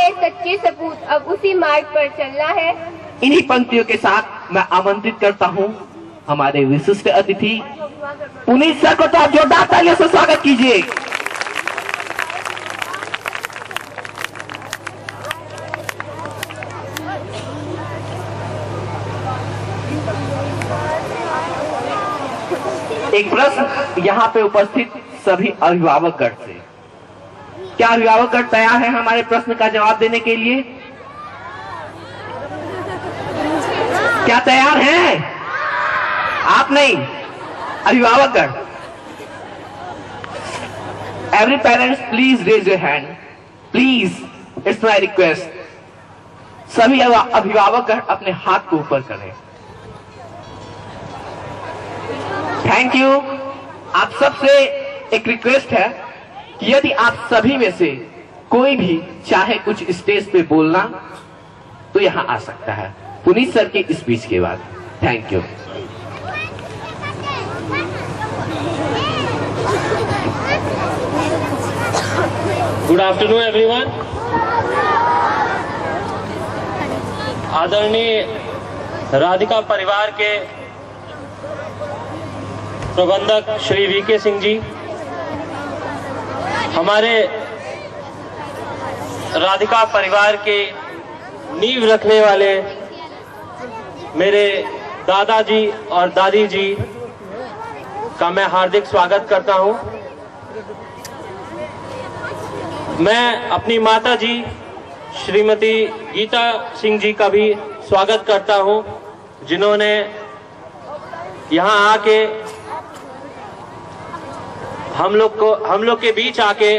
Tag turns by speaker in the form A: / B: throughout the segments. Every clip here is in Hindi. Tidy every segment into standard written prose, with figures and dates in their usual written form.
A: हैं सच्चे सपूत, अब उसी मार्ग पर चलना है।
B: इन्हीं पंक्तियों के साथ मैं आमंत्रित करता हूं हमारे विशिष्ट अतिथि पुनीत सर को, तो आप जोरदार तालियों से स्वागत कीजिए। एक प्रश्न यहाँ पे उपस्थित सभी अभिभावकगण से, क्या अभिभावकगण तैयार है हमारे प्रश्न का जवाब देने के लिए? क्या तैयार हैं? आप नहीं, अभिभावकगण। Every parents please raise your hand, please, it's my request. सभी अभिभावकगण अपने हाथ को ऊपर करें। Thank you. आप सबसे एक रिक्वेस्ट है कि यदि आप सभी में से कोई भी चाहे कुछ स्टेज पे बोलना तो यहां आ सकता है पुनीत सर के स्पीच के बाद। Thank you.
C: Good afternoon everyone. आदरणीय राधिका परिवार के प्रबंधक श्री वीके सिंह जी, हमारे राधिका परिवार के नींव रखने वाले मेरे दादाजी और दादी जी का मैं हार्दिक स्वागत करता हूं। मैं अपनी माता जी श्रीमती गीता सिंह जी का भी स्वागत करता हूं, जिन्होंने यहां आके हम लोग के बीच आके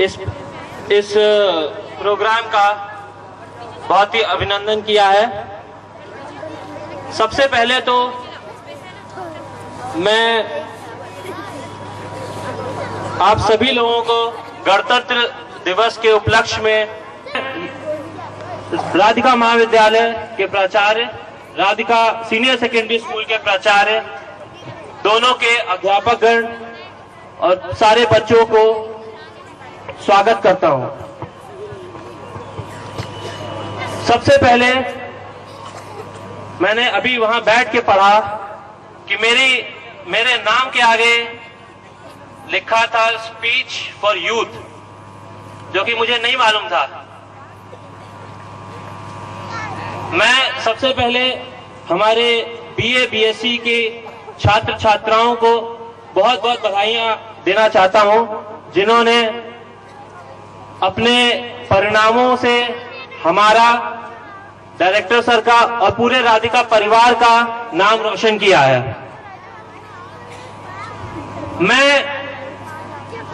C: इस प्रोग्राम का बहुत ही अभिनंदन किया है। सबसे पहले तो मैं आप सभी लोगों को गणतंत्र दिवस के उपलक्ष्य में राधिका महाविद्यालय के प्राचार्य, राधिका सीनियर सेकेंडरी स्कूल के प्राचार्य, दोनों के अध्यापकगण और सारे बच्चों को स्वागत करता हूं। सबसे पहले मैंने अभी वहां बैठ के पढ़ा कि मेरे नाम के आगे लिखा था स्पीच फॉर यूथ, जो कि मुझे नहीं मालूम था। मैं सबसे पहले हमारे बीए बीएससी के छात्र छात्राओं को बहुत बहुत बधाइयां देना चाहता हूं, जिन्होंने अपने परिणामों से हमारा, डायरेक्टर सर का और पूरे राधिका परिवार का नाम रोशन किया है। मैं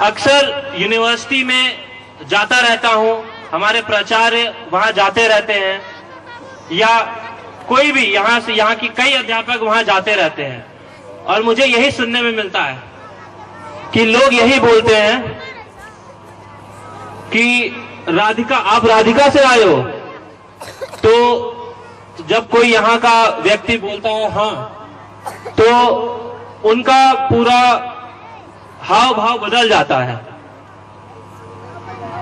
C: अक्सर यूनिवर्सिटी में जाता रहता हूं, हमारे प्राचार्य वहां जाते रहते हैं, या कोई भी यहाँ की कई अध्यापक वहां जाते रहते हैं, और मुझे यही सुनने में मिलता है कि लोग यही बोलते हैं कि राधिका, आप राधिका से आए हो। तो जब कोई यहाँ का व्यक्ति बोलता है हाँ, तो उनका पूरा हाव भाव बदल जाता है।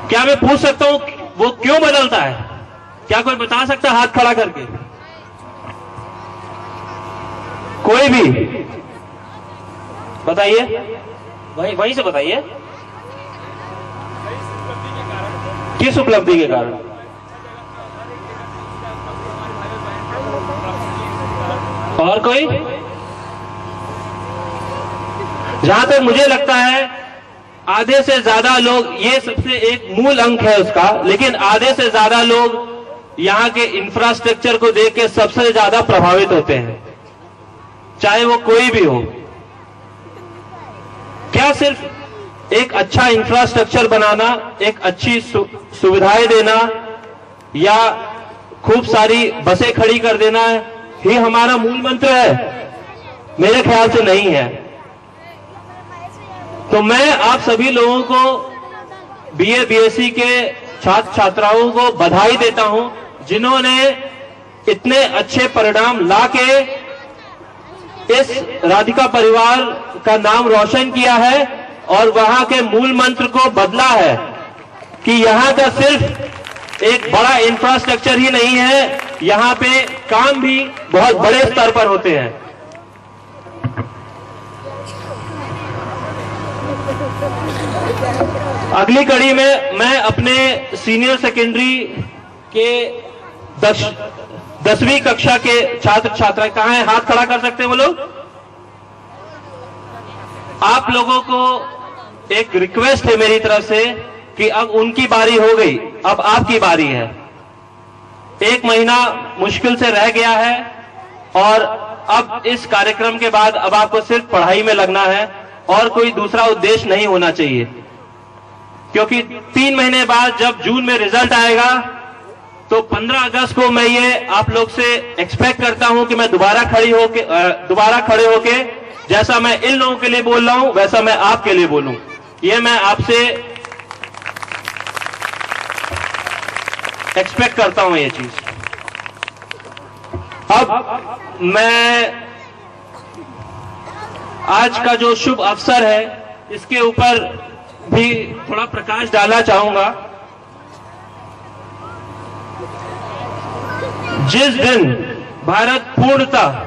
C: क्या मैं पूछ सकता हूं वो क्यों बदलता है? क्या कोई बता सकता है हाथ खड़ा करके? कोई भी बताइए, वहीं से बताइए। किस उपलब्धि के कारण? और कोई? जहां तक मुझे लगता है आधे से ज्यादा लोग, ये सबसे एक मूल अंक है उसका, लेकिन आधे से ज्यादा लोग यहाँ के इंफ्रास्ट्रक्चर को देख के सबसे ज्यादा प्रभावित होते हैं, चाहे वो कोई भी हो। क्या सिर्फ एक अच्छा इंफ्रास्ट्रक्चर बनाना, एक अच्छी सुविधाएं देना या खूब सारी बसें खड़ी कर देना ही हमारा मूल मंत्र है? मेरे ख्याल से नहीं है। तो मैं आप सभी लोगों को, बीए बीएससी के छात्र छात्राओं को बधाई देता हूं, जिन्होंने इतने अच्छे परिणाम लाके इस राधिका परिवार का नाम रोशन किया है और वहां के मूल मंत्र को बदला है। कि यहाँ का सिर्फ एक बड़ा इंफ्रास्ट्रक्चर ही नहीं है, यहाँ पे काम भी बहुत बड़े स्तर पर होते हैं। अगली कड़ी में मैं अपने सीनियर सेकेंडरी के 10वीं कक्षा के छात्र छात्रा कहाँ हैं? हाथ खड़ा कर सकते हैं वो लोग? आप लोगों को एक रिक्वेस्ट है मेरी तरफ से कि अब उनकी बारी हो गई, अब आपकी बारी है। 1 महीना मुश्किल से रह गया है और अब इस कार्यक्रम के बाद अब आपको सिर्फ पढ़ाई में लगना है और कोई दूसरा उद्देश्य नहीं होना चाहिए, क्योंकि 3 महीने बाद जब जून में रिजल्ट आएगा तो 15 अगस्त को मैं ये आप लोग से एक्सपेक्ट करता हूं कि मैं दोबारा खड़े होके जैसा मैं इन लोगों के लिए बोल रहा हूं वैसा मैं आपके लिए बोलूं। ये मैं आपसे एक्सपेक्ट करता हूं ये चीज। अब मैं आज का जो शुभ अवसर है इसके ऊपर भी थोड़ा प्रकाश डालना चाहूंगा। जिस दिन भारत पूर्णतः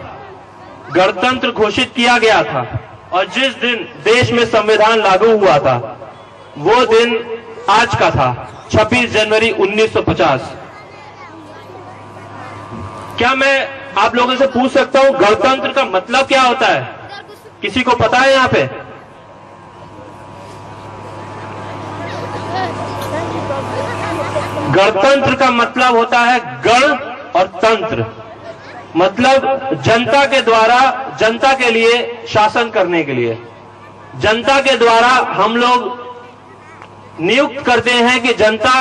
C: गणतंत्र घोषित किया गया था और जिस दिन देश में संविधान लागू हुआ था वो दिन आज का था, 26 जनवरी 1950। क्या मैं आप लोगों से पूछ सकता हूं गणतंत्र का मतलब क्या होता है? किसी को पता है यहां पे? गणतंत्र का मतलब होता है गण और तंत्र, मतलब जनता के द्वारा जनता के लिए शासन करने के लिए। जनता के द्वारा हम लोग नियुक्त करते हैं कि जनता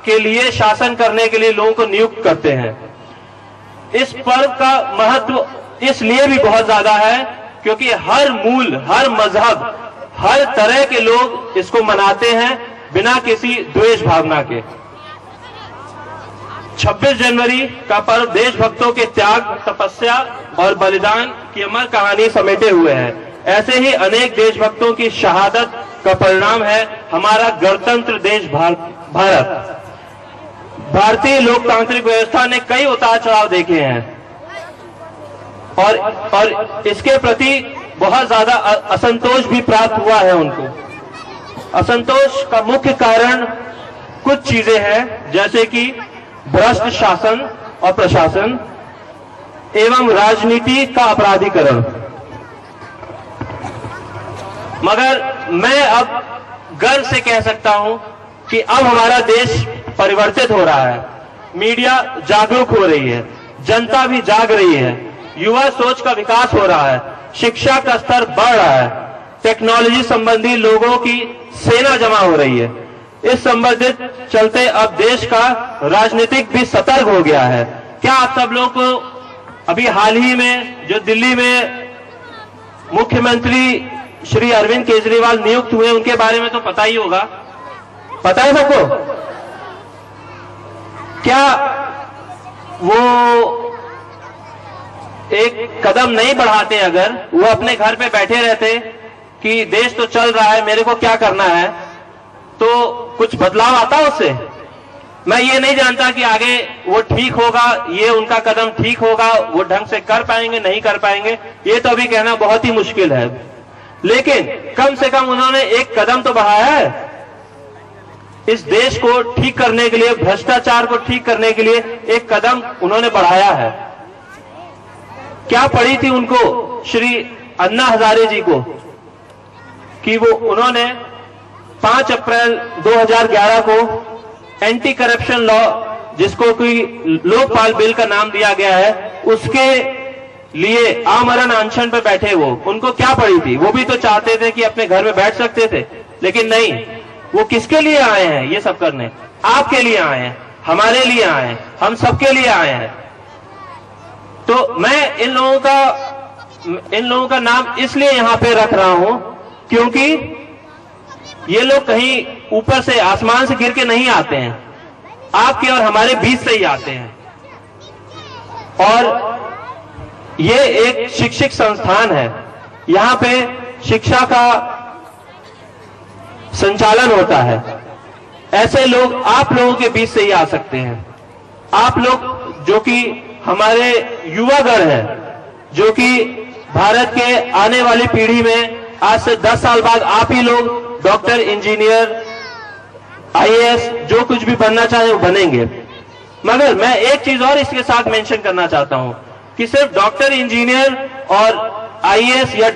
C: के लिए शासन करने के लिए लोगों को नियुक्त करते हैं। इस पर्व का महत्व इसलिए भी बहुत ज्यादा है क्योंकि हर मूल, हर मजहब, हर तरह के लोग इसको मनाते हैं बिना किसी द्वेष भावना के। 26 जनवरी का पर्व देशभक्तों के त्याग, तपस्या और बलिदान की अमर कहानी समेटे हुए है। ऐसे ही अनेक देशभक्तों की शहादत का परिणाम है हमारा गणतंत्र देश भारत। भारतीय लोकतांत्रिक व्यवस्था ने कई उतार चढ़ाव देखे हैं और इसके प्रति बहुत ज्यादा असंतोष भी प्राप्त हुआ है उनको। असंतोष का मुख्य कारण कुछ चीजें हैं, जैसे कि भ्रष्ट शासन और प्रशासन एवं राजनीति का अपराधीकरण। मगर मैं अब गर्व से कह सकता हूं कि अब हमारा देश परिवर्तित हो रहा है, मीडिया जागरूक हो रही है, जनता भी जाग रही है, युवा सोच का विकास हो रहा है, शिक्षा का स्तर बढ़ रहा है, टेक्नोलॉजी संबंधी लोगों की सेना जमा हो रही है। इस संबंधित चलते अब देश का राजनीतिक भी सतर्क हो गया है। क्या आप सब लोग को अभी हाल ही में जो दिल्ली में मुख्यमंत्री श्री अरविंद केजरीवाल नियुक्त हुए उनके बारे में तो पता ही होगा, पता है सबको? क्या वो एक कदम नहीं बढ़ाते, अगर वो अपने घर पे बैठे रहते कि देश तो चल रहा है, मेरे को क्या करना है, तो कुछ बदलाव आता उससे? मैं ये नहीं जानता कि आगे वो ठीक होगा, ये उनका कदम ठीक होगा, वो ढंग से कर पाएंगे नहीं कर पाएंगे, ये तो अभी कहना बहुत ही मुश्किल है। लेकिन कम से कम उन्होंने एक कदम तो बढ़ाया है इस देश को ठीक करने के लिए, भ्रष्टाचार को ठीक करने के लिए एक कदम उन्होंने बढ़ाया है। क्या पड़ी थी उनको श्री अन्ना हजारे जी को कि वो उन्होंने 5 अप्रैल 2011 को एंटी करप्शन लॉ, जिसको कोई लोकपाल बिल का नाम दिया गया है, उसके लिए आमरण अनशन पे बैठे वो। उनको क्या पड़ी थी? वो भी तो चाहते थे कि अपने घर में बैठ सकते थे, लेकिन नहीं, वो किसके लिए आए हैं ये सब करने? आपके लिए आए हैं, हमारे लिए आए हैं, हम सबके लिए आए हैं। तो मैं इन लोगों का नाम इसलिए यहां पे रख रहा हूं क्योंकि ये लोग कहीं ऊपर से आसमान से गिर के नहीं आते हैं, आपके और हमारे बीच से ही आते हैं। और ये एक शिक्षक संस्थान है, यहां पे शिक्षा का संचालन होता है। ऐसे लोग आप लोगों के बीच से ही आ सकते हैं। आप लोग जो कि हमारे युवागण हैं, जो कि भारत के आने वाली पीढ़ी में आज से 10 साल बाद आप ही लोग डॉक्टर, इंजीनियर, आईएएस जो कुछ भी बनना चाहे वो बनेंगे। मगर मैं एक चीज और इसके साथ मेंशन करना चाहता हूं कि सिर्फ डॉक्टर, इंजीनियर और आईएएस या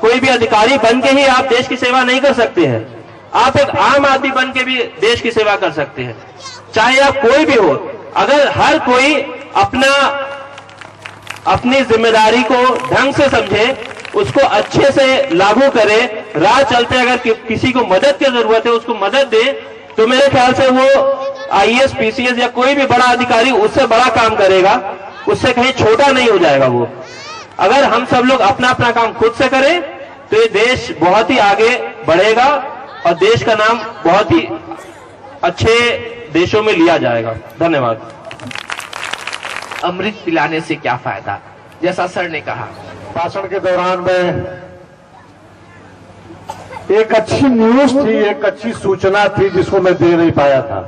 C: कोई भी अधिकारी बन के ही आप देश की सेवा नहीं कर सकते हैं। आप एक आम आदमी बन के भी देश की सेवा कर सकते हैं, चाहे आप कोई भी हो। अगर हर कोई अपनी जिम्मेदारी को ढंग से समझे, उसको अच्छे से लागू करे, राह चलते अगर किसी को मदद की जरूरत है उसको मदद दे, तो मेरे ख्याल से वो आईएएस, पीसीएस या कोई भी बड़ा अधिकारी उससे बड़ा काम करेगा, उससे कहीं छोटा नहीं हो जाएगा वो। अगर हम सब लोग अपना अपना काम खुद से करें तो ये देश बहुत ही आगे बढ़ेगा और देश का नाम बहुत ही अच्छे देशों में लिया जाएगा। धन्यवाद।
B: अमृत पिलाने से क्या फायदा, जैसा सर ने कहा।
D: भाषण के दौरान में एक अच्छी न्यूज थी, एक अच्छी सूचना थी जिसको मैं दे नहीं पाया था।